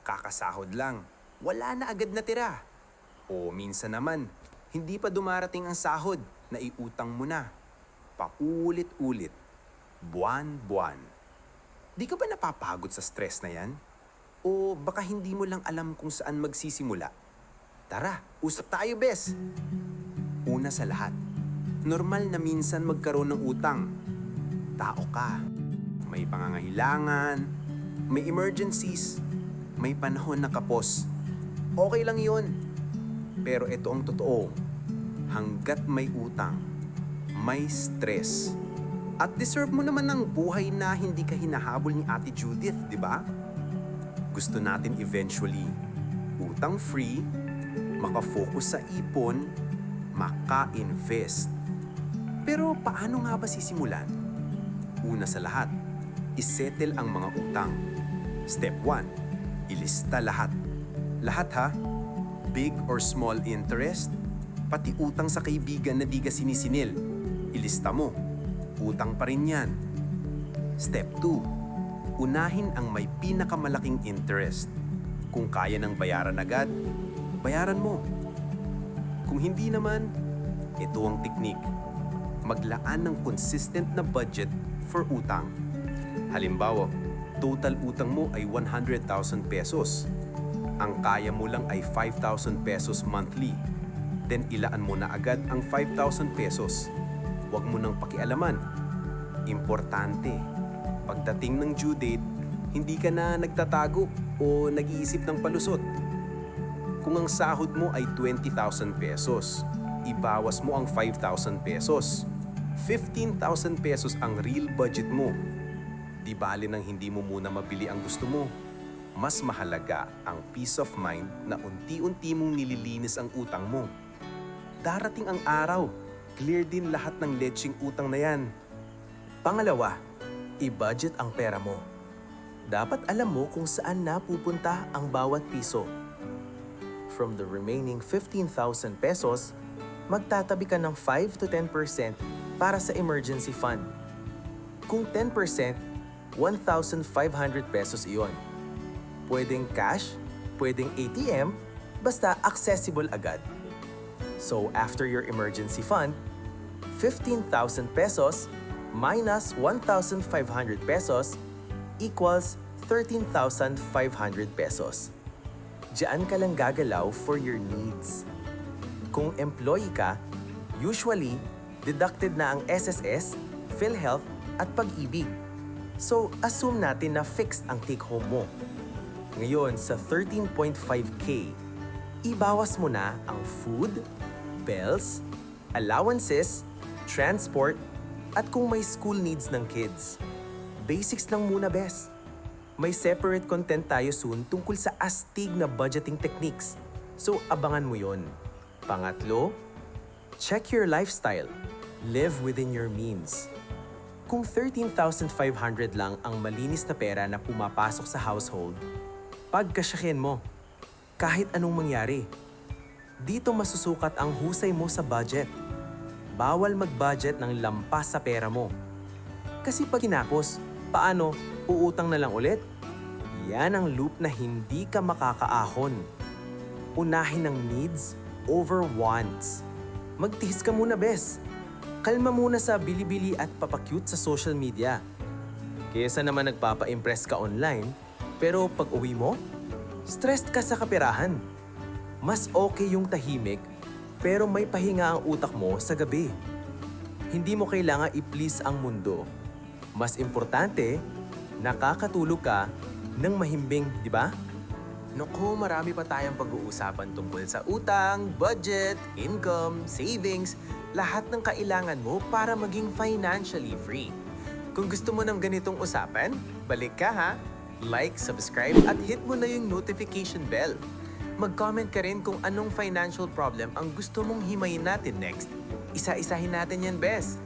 kakasahod lang, wala na agad na tira. O minsan naman, hindi pa dumarating ang sahod, naiutang mo na. Paulit-ulit, buwan-buwan. Di ka ba napapagod sa stress na yan? O baka hindi mo lang alam kung saan magsisimula? Tara, usap tayo, bes! Una sa lahat, normal na minsan magkaroon ng utang. Tao ka. May pangangailangan, may emergencies, may panahon na kapos. Okay lang yon. Pero ito ang totoo. Hanggat may utang, may stress. At deserve mo naman ng buhay na hindi ka hinahabol ni Ate Judith, di ba? Gusto natin eventually, utang-free, makafocus sa ipon, maka-invest. Pero paano nga ba sisimulan? Una sa lahat, isettle ang mga utang. Step 1, ilista lahat. Lahat ha? Big or small interest, pati utang sa kaibigan na di ka sinisinil. Ilista mo. Utang pa rin yan. Step 2, unahin ang may pinakamalaking interest. Kung kaya ng bayaran agad, bayaran mo. Kung hindi naman, ito ang teknik. Maglaan ng consistent na budget for utang. Halimbawa, total utang mo ay 100,000 pesos. Ang kaya mo lang ay 5,000 pesos monthly. Then ilaan mo na agad ang 5,000 pesos. Huwag mo nang pakialaman. Importante, pagdating ng due date, hindi ka na nagtatago o nag-iisip ng palusot. Kung ang sahod mo ay 20,000 pesos, ibawas mo ang 5,000 pesos. 15,000 pesos ang real budget mo. Di bali nang hindi mo muna mabili ang gusto mo. Mas mahalaga ang peace of mind na unti-unti mong nililinis ang utang mo. Darating ang araw, clear din lahat ng lecheng utang na yan. Pangalawa, i-budget ang pera mo. Dapat alam mo kung saan napupunta ang bawat piso. From the remaining 15,000 pesos, magtatabi ka ng 5 to 10% para sa emergency fund. Kung 10%, 1,500 pesos iyon. Pwedeng cash, pwedeng ATM, basta accessible agad. So after your emergency fund, 15,000 pesos minus 1,500 pesos equals 13,500 pesos. Diyan ka lang gagalaw for your needs. Kung employee ka, usually, deducted na ang SSS, PhilHealth at Pag-ibig. So, assume natin na fixed ang take-home mo. Ngayon, sa 13.5K, ibawas mo na ang food, bills, allowances, transport, at kung may school needs ng kids. Basics lang muna, bes. May separate content tayo soon tungkol sa astig na budgeting techniques. So, abangan mo yon. Pangatlo, check your lifestyle. Live within your means. Kung 13,500 lang ang malinis na pera na pumapasok sa household, pagkasyahin mo, kahit anong mangyari. Dito masusukat ang husay mo sa budget. Bawal mag-budget ng lampas sa pera mo. Kasi pag kinapos, paano? Uutang na lang ulit? Yan ang loop na hindi ka makakaahon. Unahin ang needs over wants. Magtihis ka muna, bes. Kalma muna sa bili-bili at papakyut sa social media. Kaysa naman nagpapa-impress ka online, pero pag uwi mo, stressed ka sa kaperahan. Mas okay yung tahimik, pero may pahinga ang utak mo sa gabi. Hindi mo kailangan i-please ang mundo. Mas importante, nakakatulog ka ng mahimbing, di ba? Naku, marami pa tayong pag-uusapan tungkol sa utang, budget, income, savings, lahat ng kailangan mo para maging financially free. Kung gusto mo ng ganitong usapan, balik ka ha! Like, subscribe at hit mo na yung notification bell. Mag-comment ka rin kung anong financial problem ang gusto mong himayin natin next. Isa-isahin natin yan, bes!